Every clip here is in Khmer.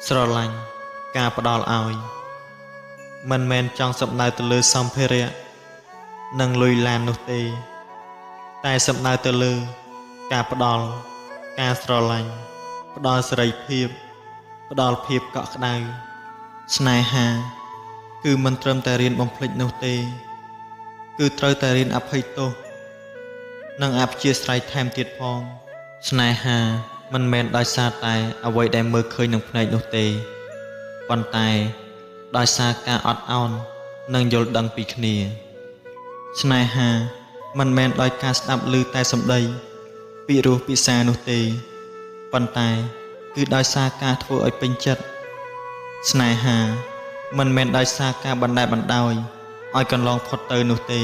ស្រឡាញ់ការផ្ដល់ឲ្យមិនមែនចង់សំដៅទៅលើសម្ភារៈនិងលុយឡាននោះទេតែសំដៅទៅលើការផ្ដល់ការស្រឡាញ់ផ្ដល់សេរីភាពផ្ដល់ភាពកក់ក្ដៅស្នេហាគឺមិនត្រឹមតែរៀនបំភ្លេចនោះទេគឺត្រូវតែរៀនអភ័យទោសនិងអព្យាស្រ័យថែមទៀតផងស្នេហាមិនមែនដោយសារតែអ្វីដែលមើលឃើញនឹងភ្នែកនោះទេប៉ុន្តែដោយសារការអត់ឱននិងយល់ដឹងពីគ្នាស្នេហាមិនមែនដោយការស្ដាប់ឮតែសម្ដីពីរោះពិសានោះទេប៉ុន្តែគឺដោយសារការធ្វើឲ្យពេញចិត្តស្នេហាមិនមែនដោយសារការបណ្តែតបណ្តោយឲ្យកន្លងផុតទៅនោះទេ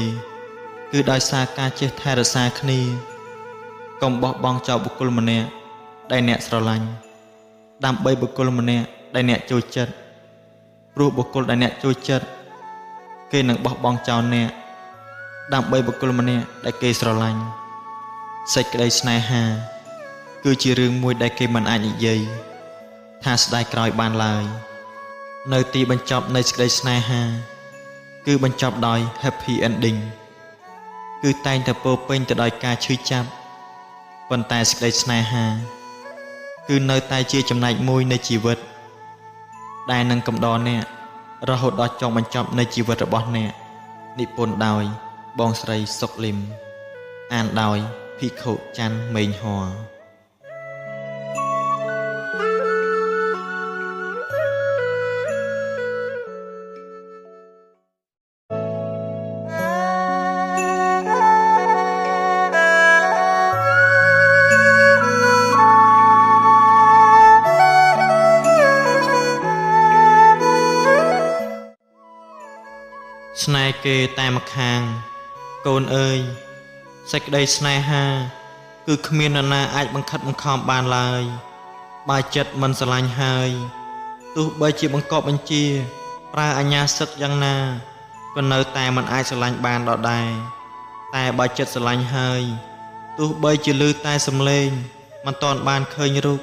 គឺដោយសារការចេះថែរក្សាគ្នាកុំបោះបង់ចោលបុគ្គលម្នាក់ដែលអ្នកស្រឡាញ់ដើម្បីបុគ្គលម្នាក់ដែលអ្នកចូលចិត្តព្រោះបុគ្គលដែលអ្នកចូលចិត្តគេនឹងបោះបង់ចោលអ្នកដើម្បីបុគ្គលម្នាក់ដែលគេស្រឡាញ់សេចក្តីស្នេហាគឺជារឿងមួយដែលគេមិនអាចនិយាយថាស្ដាយក្រោយបានឡើយនៅទីបញ្ចប់នៃសេចក្តីស្នេហាគឺបញ្ចប់ដោយ happy ending គឺតែងតែពោរពេញទៅដោយការឈឺចាប់ប៉ុន្តែសេចក្តីស្នេហាគឺនៅតែជាចំណែកមួយនៃជីវិតដែលនឹងកំដរអ្នករហូតដល់ចុងបញ្ចប់នៃជីវិតរបស់អ្នកនិពន្ធដោយបងស្រីសុកលឹមអានដោយភិក្ខុច័ន្ទមេងហ័រស្នេហ៍គេតែម្ខាងកូនអើយសេចក្តីស្នេហាគឺគ្មាននរណាអាចបង្ខិតបង្ខំបានឡើយបើចិត្តមិនស្រឡាញ់ហើយទោះបីជាបង្កប់បញ្ជាប្រើអាជ្ញាសិទ្ធិយ៉ាងណាក៏នៅតែមិនអាចស្រឡាញ់បានដដែលតែបើចិត្តស្រឡាញ់ហើយទោះបីជាឮតែសំឡេងមិនទាន់បានឃើញរូប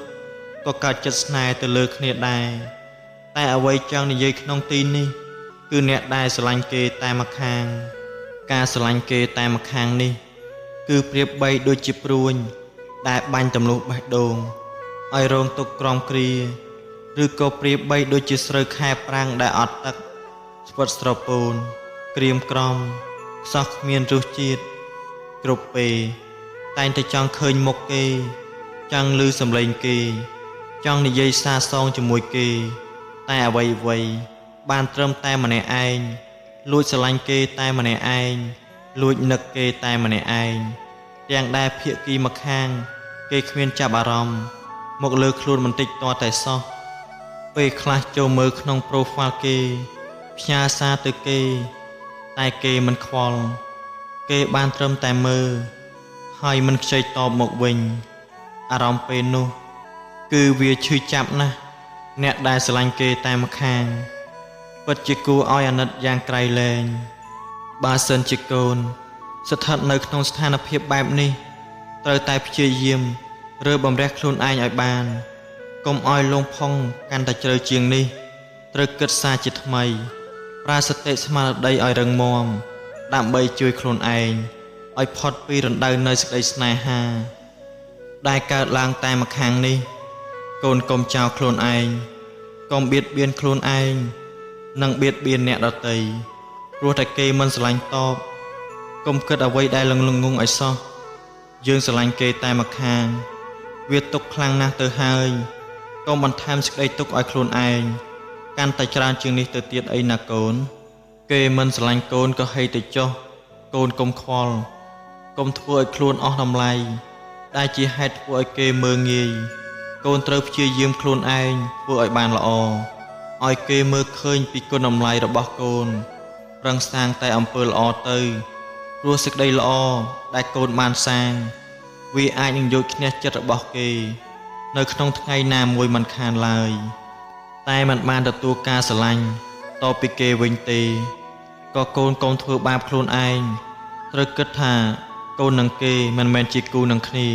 ក៏កើតចិត្តស្នេហ៍ទៅលើគ្នាដែរតែអ្វីចង់និយាយក្នុងទីនេះគឺអ្នកដែលស្រឡាញ់គេតែម្ខាងការស្រឡាញ់គេតែម្ខាងនេះគឺប្រៀបបីដូចជាព្រួញដែលបាញ់ទម្លុះបេះដូងឲ្យរងទុក្ខក្រំគ្រាឬក៏ប្រៀបបីដូចជាស្រូវខែប្រាំងដែលអត់ទឹកស្វិតស្រពោនក្រៀមក្រំខ្សោះគ្មានរសជាតិគ្រប់ពេលតែងតែចង់ឃើញមុខគេចង់ឮសំឡេងគេចង់និយាយសារសងជាមួយគេតែអ្វីបានត្រឹមតែម្នាក់ឯងលួចស្រឡាញ់គេតែម្នាក់ឯងលួចនឹកគេតែម្នាក់ឯងទាំងដែលភាគីម្ខាងគេគ្មានចាប់អារម្មណ៍មកលើខ្លួនបន្តិចតតែសោះពេលខ្លះចូលមើលក្នុង profile គេផ្ញើសារទៅគេតែគេមិនខ្វល់គេបានត្រឹមតែមើលហើយមិនខ្ចីតបមកវិញអារម្មណ៍ពេលនោះគឺវាឈឺចាប់ណាស់អ្នកដែលស្រឡាញ់គេតែម្ខាងពិតជាគួរឲ្យអាណិតយ៉ាងក្រៃលែងបើសិនជាកូនស្ថិតនៅក្នុងស្ថានភាពបែបនេះត្រូវតែព្យាយាមរើបំរះខ្លួនឯងឲ្យបានកុំឲ្យលងផុងកាន់តែជ្រៅជាងនេះត្រូវគិតសារជាថ្មីប្រើសតិស្មារតីឲ្យរឹងមាំដើម្បីជួយខ្លួនឯងឲ្យផុតពីរណ្ដៅនៃសេចក្តីស្នេហាដែលកើតឡើងតែម្ខាងនេះកូនកុំចោលខ្លួនឯងកុំបៀតបៀនខ្លួនឯងនិងបៀតបៀនអ្នកដទៃព្រោះតែគេមិនស្រឡាញ់តបកុំគិតអ្វីដែលលងងឲ្យសោះយើងស្រឡាញ់គេតែម្ខាងវាទុកខ្លាំងណាស់ទៅហើយកុំបន្ថែមសេចក្តីទុកឲ្យខ្លួនឯងកាន់តែច្រើនជាងនេះទៅទៀតអីណាកូនគេមិនស្រឡាញ់កូនក៏ហីទៅចុះកូនកុំខ្វល់កុំធ្វើឲ្យខ្លួនអស់តម្លៃដែលជាហេតុធ្វើឲ្យគេមើលងាយកូនត្រូវព្យាយាមខ្លួនឯងធ្វើឲ្យបានល្អឲ្យគេមើលឃើញពីគុណតម្លៃរបស់កូនប្រឹងសាងតែអំពើល្អទៅព្រោះសេចក្តីល្អដែលកូនបានសាងវាអាចនឹងយកឈ្នះចិត្តរបស់គេនៅក្នុងថ្ងៃណាមួយមិនខានឡើយតែមិនបានទទួលការស្រឡាញ់តពីគេវិញទេក៏កូនកុំធ្វើបាបខ្លួនឯងត្រូវគិតថាកូននឹងគេមិនមែនជាគូនឹងគ្នា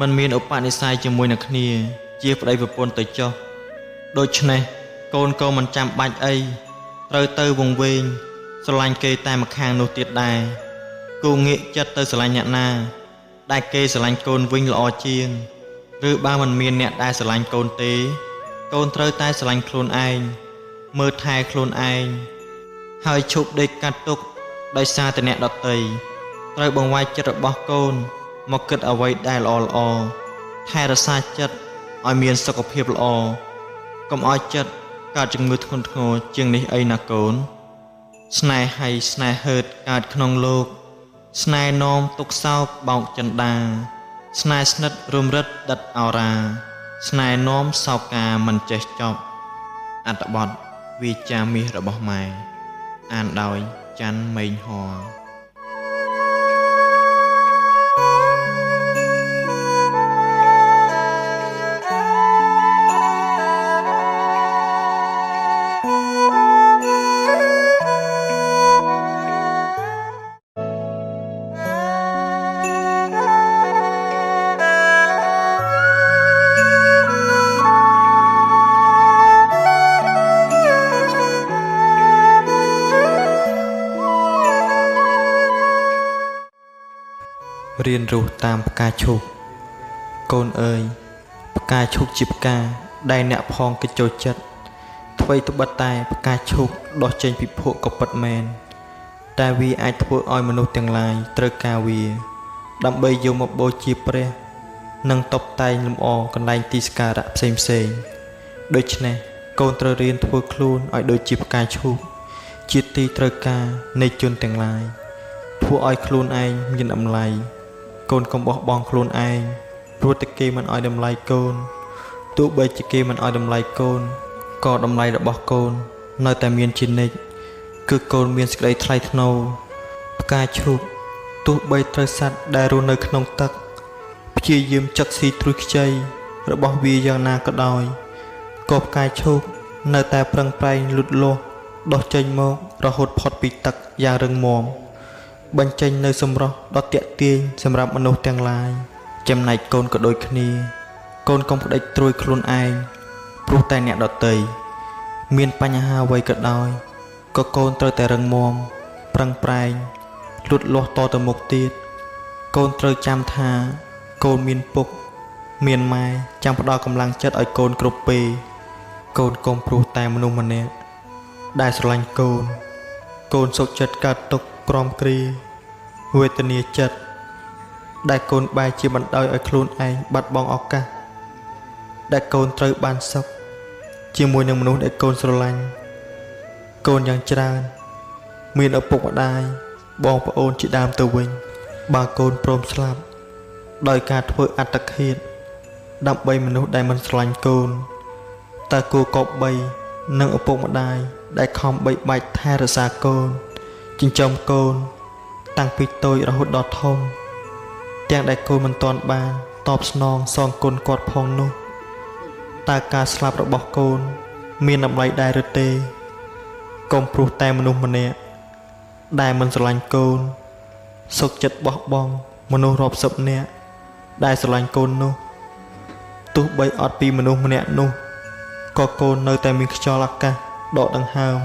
មិនមានឧបនិស្ស័យជាមួយនឹងគ្នាជាប្តីប្រពន្ធទៅចុះ ដូច្នេះកូនក៏មិនចាំបាច់អីត្រូវទៅវង្វេងស្រឡាញ់គេតែម្ខាងនោះទៀតដែរគូងាកចិត្តទៅស្រឡាញ់អ្នកណាដែលគេស្រឡាញ់កូនវិញល្អជាងឬបើមិនមានអ្នកដែលស្រឡាញ់កូនទេកូនត្រូវតែស្រឡាញ់ខ្លួនឯងមើលថែខ្លួនឯងហើយឈប់ដេកកាត់ទុកដោយសារតែអ្នកដទៃត្រូវបង្វែរចិត្តរបស់កូនមកគិតអ្វីដែលល្អថែរក្សាចិត្តឲ្យមានសុខភាពល្អកុំឲ្យចិត្តកើតជំងឺធ្ងន់ធ្ងរជាងនេះអីណាកូនស្នេហ៍ហើយស្នេហ៍ហឺតកើតក្នុងលោកស្នេហ៍នោមទុកសោកបោកចិន្តាស្នេហ៍ស្និទ្ធរំរិតដិតអរាស្នេហ៍នោមសោកការមិនចេះចប់អត្ថបទវាចាមាសរបស់ម៉ែអានដោយច័ន្ទម៉េងហររៀនរស់តាមផ្កាឈូកកូនអើយផ្កាឈូកជាផ្កាដែលអ្នកផងគេចូលចិត្តអ្វីត្បិតតែផ្កាឈូកដុះចេញពីភក់ក៏ពិតមែនតែវាអាចធ្វើឲ្យមនុស្សទាំងឡាយត្រូវការវាដើម្បីយកមកបូជាព្រះនិងតុបតែងលម្អកន្លែងទីសក្ការៈផ្សេងដូច្នេះកូនត្រូវរៀនធ្វើខ្លួនឲ្យដូចជាផ្កាឈូកជាទីត្រូវការនៃជនទាំងឡាយធ្វើឲ្យខ្លួនឯងមានតម្លៃកូនកុំបោះបង់ខ្លួនឯងព្រោះតែគេមិនឲ្យតម្លៃកូនទោះបីជាគេមិនឲ្យតម្លៃកូនក៏តម្លៃរបស់កូននៅតែមានជានិច្ចគឺកូនមានសេចក្តីថ្លៃថ្នូរផ្កាឈូកទោះបីត្រូវសត្វដែលរស់នៅក្នុងទឹកព្យាយាមចឹកស៊ីត្រួយខ្ចីរបស់វាយ៉ាងណាក៏ដោយក៏ផ្កាឈូកនៅតែប្រឹងប្រែងលូតលាស់ដុះចេញមករហូតផុតពីទឹកយ៉ាងរឹងមាំបញ្ចេញនៅសម្រស់ដ៏ទាក់ទាញសម្រាប់មនុស្សទាំងឡាយចំណែកកូនក៏ដូចគ្នាកូនកុំផ្ដេចត្រួយខ្លួនឯងព្រោះតែអ្នកដទៃមានបញ្ហាអ្វីក៏ដោយក៏កូនត្រូវតែរឹងមាំប្រឹងប្រែងលូតលាស់តទៅមុខទៀតកូនត្រូវចាំថាកូនមានពុកមានម៉ែចាំផ្ដល់កម្លាំងចិត្តឲ្យកូនគ្រប់ពេលកូនកុំព្រោះតែមនុស្សម្នាក់ដែលស្រឡាញ់កូនសុខចិត្តកើតទុក្ខក្រំគ្រាវេទនាចិត្តដែលកូនបែរជាបណ្ដោយឲ្យខ្លួនឯងបាត់បង់ឱកាសដែលកូនត្រូវបានសុខជាមួយនឹងមនុស្សដែលកូនស្រឡាញ់កូនយ៉ាងច្រើនមានឪពុកម្ដាយបងប្អូនជាដើមទៅវិញបើកូនព្រមស្លាប់ដោយការធ្វើអត្តឃាតដើម្បីមនុស្សដែលមិនស្រឡាញ់កូនតើគួរគប្បីនឹងឪពុកម្ដាយដែលខំបីបាច់ថែរក្សាកូនចិញ្ចឹមកូនតាំងពីតូចរហូតដល់ធំទាំងដែលកូនមិនទាន់បានតបស្នងសងគុណគាត់ផងនោះតើការស្លាប់របស់កូនមានតម្លៃដែរឬទេកុំព្រោះតែមនុស្សម្នាក់ដែលមិនស្រឡាញ់កូនសុខចិត្តបោះបង់មនុស្សរាប់សិបនាក់ដែលស្រឡាញ់កូននោះទោះបីអត់ពីមនុស្សម្នាក់នោះក៏កូននៅតែមានខ្យល់អាកាសដកដង្ហើម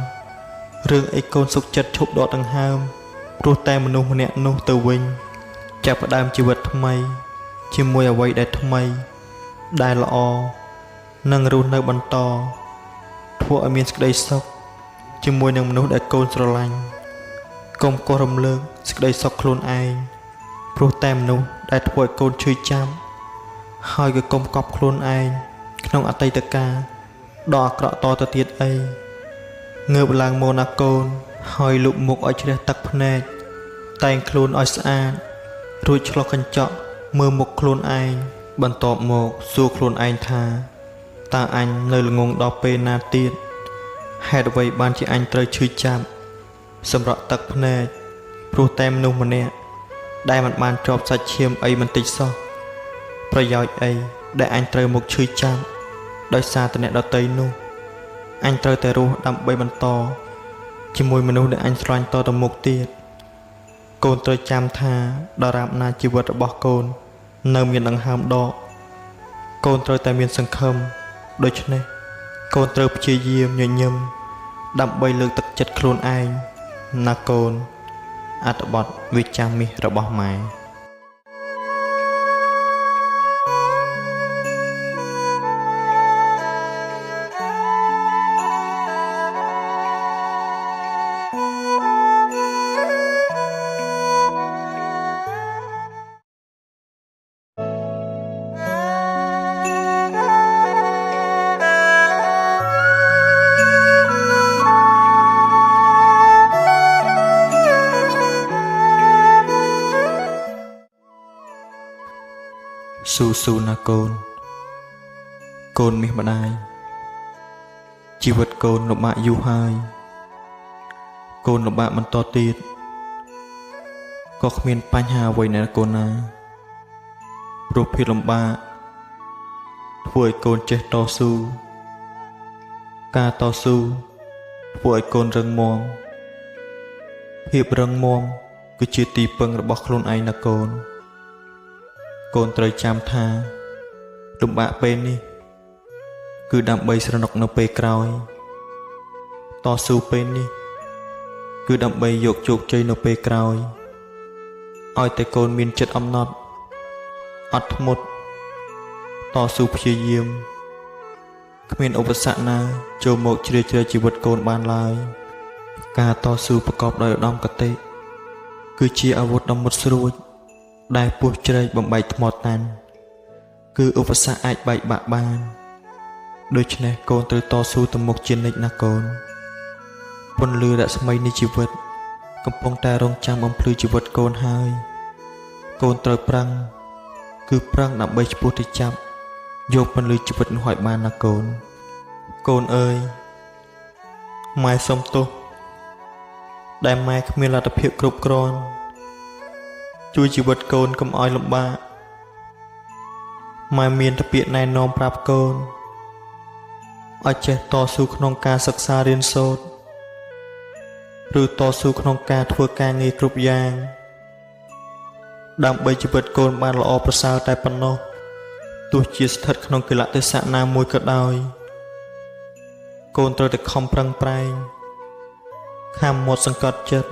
រឿងអីកូនសុខចិត្តឈប់ដកដង្ហើមព្រោះតែមនុស្សម្នាក់នោះទៅវិញចាប់ផ្ដើមជីវិតថ្មីជាមួយអ្វីដែលថ្មីដែលល្អនិងរស់នៅបន្តធ្វើឲ្យមានសេចក្តីសុខជាមួយនឹងមនុស្សដែលកូនស្រឡាញ់កុំកោះរំលើកសេចក្តីសុខខ្លួនឯងព្រោះតែមនុស្សដែលធ្វើឲ្យកូនឈឺចាប់ហើយក៏កុំកប់ខ្លួនឯងក្នុងអតីតកាលដ៏អាក្រក់តទៅទៀតអីងើបឡើងមកណាកូនហើយលុបមុខឲ្យជ្រះទឹកភ្នែកតែងខ្លួនឲ្យស្អាតរួចឆ្លុះកញ្ចក់មើលមុខខ្លួនឯងបន្ទាប់មកសួរខ្លួនឯងថាតើអញនៅល្ងងដល់ពេលណាទៀតហេតុអ្វីបានជាអញត្រូវឈឺចាប់សម្រក់ទឹកភ្នែកព្រោះតែមនុស្សម្នាក់ដែលមិនបានជាប់សាច់ឈាមអីបន្តិចសោះប្រយោជន៍អីដែលអញត្រូវមកឈឺចាប់ដោយសារតែអ្នកដទៃនោះអញត្រូវតែរស់ដើម្បីបន្តជាមួយមនុស្សដែលអញស្រឡាញ់តទៅមុខទៀតកូនត្រូវចាំថាដរាបណាជីវិតរបស់កូននៅមានដង្ហើមដកកូនត្រូវតែមានសង្ឃឹមដូច្នេះ កូនត្រូវព្យាយាមញញឹមដើម្បីលើកទឹកចិត្តខ្លួនឯងណាកូនអត្ថបទវិចាមាសរបស់ម៉ែស៊ូណាកូនមាសម្ដាយជីវិតកូនលំបាកយូរហើយកូនលំបាកបន្តទៀតក៏គ្មានបញ្ហាអ្វីណាកូនណាព្រោះភាពលំបាកធ្វើឲ្យកូនចេះតស៊ូការតស៊ូធ្វើឲ្យកូនរឹងមាំភាពរឹងមាំគឺជាទីពឹងរបស់ខ្លួនឯងណាកូនកូនត្រូវចាំថាលំបាកពេលនេះគឺដើម្បីស្រណុកនៅពេលក្រោយតស៊ូពេលនេះគឺដើម្បីយកជោគជ័យនៅពេលក្រោយឲ្យតែកូនមានចិត្តអំណត់អត់ធ្មត់តស៊ូព្យាយាមគ្មានឧបសគ្គណាចូលមកជ្រៀតជ្រែកជីវិតកូនបានឡើយការតស៊ូប្រកបដោយឧត្តមគតិគឺជាអាវុធដ៏មុតស្រួចដែលពុះជ្រែកបំបែកថ្មតាន់គឺឧបសគ្គអាចបែកបាក់បានដូច្នេះកូនត្រូវតស៊ូទៅមុខជានិច្ចណាកូនពន្លឺរស្មីនៃជីវិតកំពុងតែរងចាំបំភ្លឺជីវិតកូនហើយកូនត្រូវប្រឹងគឺប្រឹងដើម្បីឆ្ពោះទៅចាប់យកពន្លឺជីវិតនោះឲ្យបានណាកូនកូនអើយម៉ែសុំទោសដែលម៉ែគ្មានលទ្ធភាពគ្រប់គ្រាន់ជួយជីវិតកូនកុំឲ្យលំបាកម៉ែមានតែពាក្យណែនាំប្រាប់កូនឲ្យចេះតស៊ូក្នុងការសិក្សារៀនសូត្រឬតស៊ូក្នុងការធ្វើការងារគ្រប់យ៉ាងដើម្បីជីវិតកូនបានល្អប្រសើរតែប៉ុណ្ណោះទោះជាស្ថិតក្នុងកលៈទេសៈណាមួយក៏ដោយកូនត្រូវតែខំប្រឹងប្រែងខាំមាត់សង្កត់ចិត្ត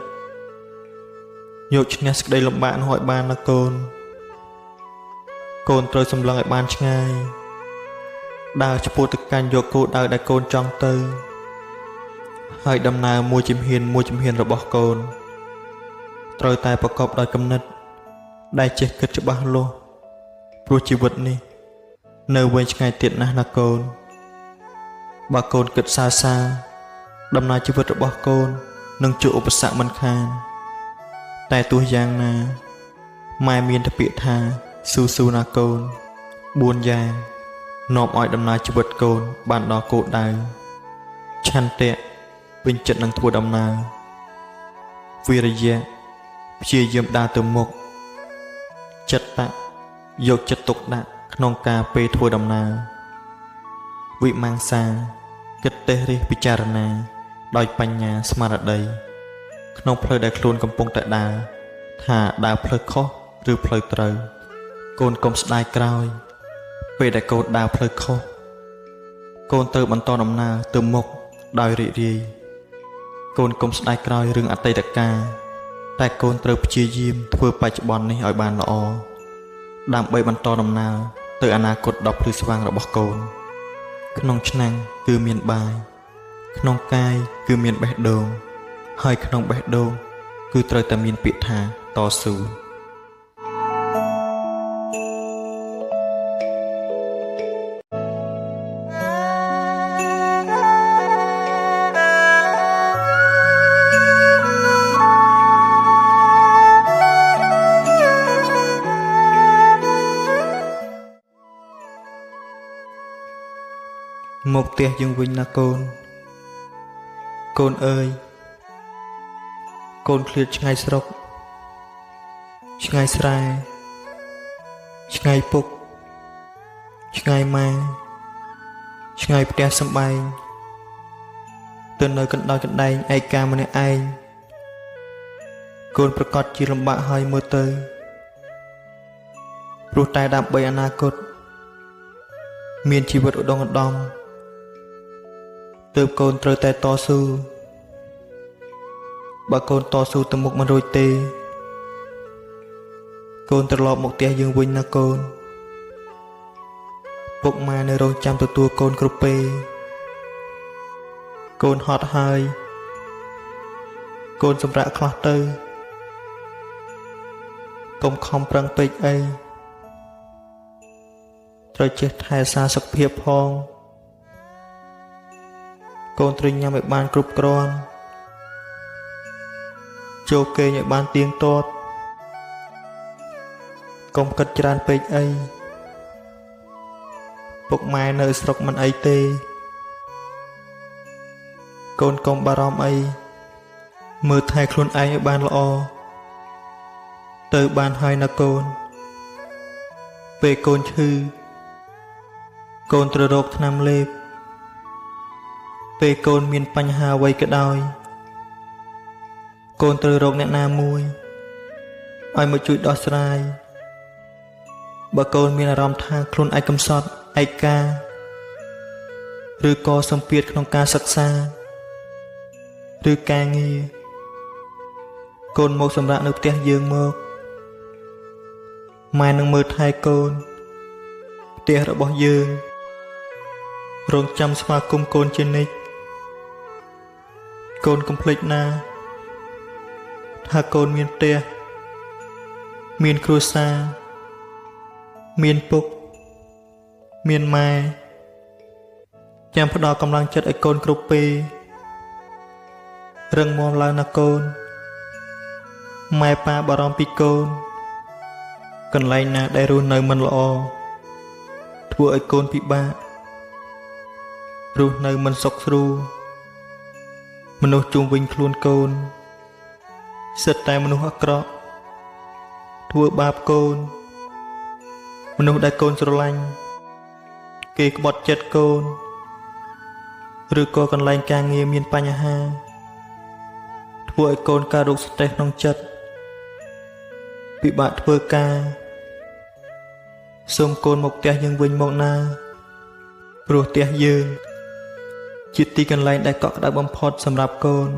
យកឈ្នះសេចក្តីលំបាកនោះឲ្យបានណាកូនកូនត្រូវសម្លឹងឲ្យបានឆ្ងាយដើរឆ្ពោះទៅកាន់យកគោលដៅដែលកូនចង់ទៅហើយដំណើរមួយជំហានរបស់កូនត្រូវតែប្រកបដោយគំនិតដែលចេះគិតច្បាស់លាស់ព្រោះជីវិតនេះនៅវែងឆ្ងាយទៀតណាស់ណាកូនបើកូនគិតសើរដំណើរជីវិតរបស់កូននឹងជួបឧបសគ្គមិនខានតែទោះយ៉ាងណាម៉ែមានតែពាក្យថាស៊ូណាកូន4យ៉ាងនាំឲ្យដំណើរជីវិតកូនបានដល់គោលដៅឆន្ទៈពេញចិត្តនឹងធ្វើដំណើរវិរិយៈព្យាយាមដើរទៅមុខចិត្តៈយកចិត្តទុកដាក់ក្នុងការពេលធ្វើដំណើរវិមង្សាគិតតេះរិះពិចារណាដោយបញ្ញាស្មារតីក្នុងផ្លូវដែលខ្លួនកំពុងតែដើរថាដើរផ្លូវខុសឬផ្លូវត្រូវកូនកុំស្ដាយក្រោយពេលដែលកូនដើរផ្លូវខុសកូនត្រូវបន្តដំណើរទៅមុខដោយរីករាយកូនកុំស្ដាយក្រោយរឿងអតីតកាលតែកូនត្រូវព្យាយាមធ្វើបច្ចុប្បន្ននេះឲ្យបានល្អដើម្បីបន្តដំណើរទៅអនាគតដ៏ភ្លឺស្វាងរបស់កូនក្នុងឆ្នាំងគឺមានបាយក្នុងកាយគឺមានបេះដូងហើយក្នុងបេះដូងគឺត្រូវតែមានពាក្យថាតស៊ូមកផ្ទះយើងវិញណាកូនកូនអើយកូនឃ្លាតឆ្ងាយស្រុកឆ្ងាយស្រែឆ្ងាយពុកឆ្ងាយម៉ែឆ្ងាយផ្ទះសម្បែងទៅនៅកណ្ដោយកណ្ដែងឯកាម្នាក់ឯងកូនប្រកាសជាលំបាកហើយមើលទៅព្រោះតែដើម្បីអនាគតមានជីវិតឧត្តមឧត្តម ទើបកូនត្រូវតែតស៊ូបើកូនតស៊ូទៅមុខមិនរួចទេកូនត្រឡប់មកផ្ទះយើងវិញណាកូនពុកម៉ែនៅរងចាំទទួលកូនគ្រប់ពេលកូនហត់ហើយកូនសម្រាកខ្លះទៅកុំខំប្រឹងពេកអីត្រូវចេះថែសារសុខភាពផងកូនត្រូវញ៉ាំឲ្យបានគ្រប់គ្រាន់ចូលគេងឲ្យបានទៀងទាត់កុំគិតច្រើនពេកអីពុកម៉ែនៅស្រុកមិនអីទេកូនកុំបារម្ភអីមើលថែខ្លួនឯងឲ្យបានល្អទៅបានហើយណាកូនពេលកូនឈឺកូនត្រូវរកថ្នាំលេបពេលកូនមានបញ្ហាអ្វីក៏ដោយកូនត្រូវរកអ្នកណាមួយឲ្យមកជួយដោះស្រាយបើកូនមានអារម្មណ៍ថាខ្លួនឯងកំសត់ឯកាឬក៏សម្ពាធក្នុងការសិក្សាឬការងារកូនមកសម្រាប់នៅផ្ទះយើងមកម៉ែនឹងមើលថែកូនផ្ទះរបស់យើងរងចាំស្វាគមន៍កូនជានិច្ចកូនកុំភ្លេចណាថាកូនមានផ្ទះមានគ្រួសារមានពុកមានម៉ែចាំផ្ដល់កម្លាំងចិត្តឲ្យកូនគ្រប់ពេលរឹងមាំឡើងណាកូនម៉ែប៉ាបារម្ភពីកូនកន្លែងណាដែលរស់នៅមិនល្អធ្វើឲ្យកូនពិបាករស់នៅមិនសុខស្រួលមនុស្សជុំវិញខ្លួនកូនសិតតែមនុស្សអាក្រក់ធ្វើបាបកូនមនុស្សដែលកូនស្រឡាញ់គេក្បត់ចិត្តកូនឬក៏កន្លែងការងារមានបញ្ហាធ្វើឲ្យកូនកើតរោគស្ត្រេសក្នុងចិត្តពិបាកធ្វើការសូមកូនមកផ្ទះយើងវិញមកណាព្រោះផ្ទះយើងជាទីកន្លែងដែលកក់ក្ដៅបំផុតសម្រាប់កូន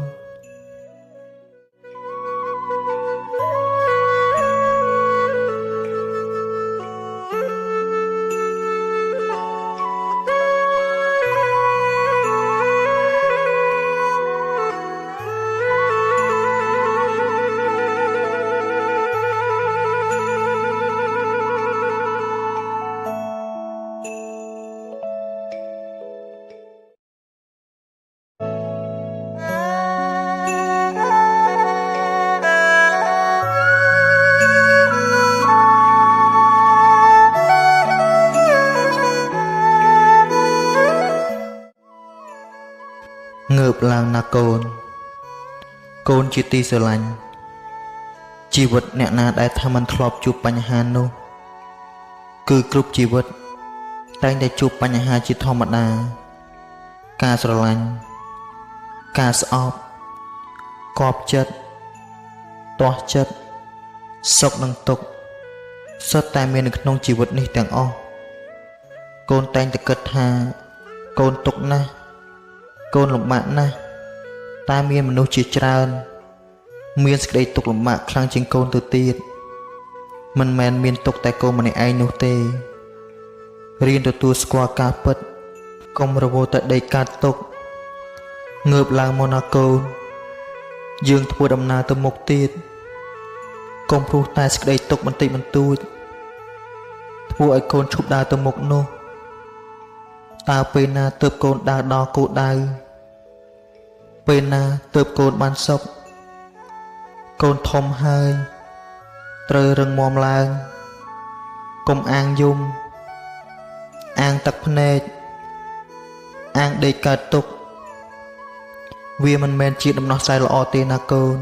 ងើបឡើងណាកូនកូនជាទីស្រឡាញ់ជីវិតអ្នកណាដែលថាមិនធ្លាប់ជួបបញ្ហានោះគឺគ្រប់ជីវិតតែងតែជួបបញ្ហាជាធម្មតាការស្រឡាញ់ការស្អប់គប់ចិត្តទាស់ចិត្តសុខនិងទុក្ខសុទ្ធតែមាននៅក្នុងជីវិតនេះទាំងអស់កូនតែងតែគិតថាកូនទុក្ខណាស់កូនលំបាកណាស់តែមានមនុស្សជាច្រើនមានសេចក្តីទុក្ខលំបាកខ្លាំងជាងកូនទៅទៀតមិនមែនមានទុក្ខតែកូនម្នាក់ឯងនោះទេរៀនទទួលស្គាល់ការពិតកុំរវល់តែដេកកើតទុក្ខងើបឡើងមកណាកូនយើងធ្វើដំណើរទៅមុខទៀតកុំព្រោះតែសេចក្តីទុក្ខបន្តិចបន្តួចធ្វើឲ្យកូនឈប់ដើរទៅមុខនោះតើពេលណាទើបកូនដើរដល់គោលដៅពេលណាទើបកូនបានសុខកូនធំហើយត្រូវរឹងមាំឡើងកុំអាងយំអាងទឹកភ្នែកអាងដេកកើតទុក្ខវាមិនមែនជាដំណោះស្រាយល្អទេណាកូន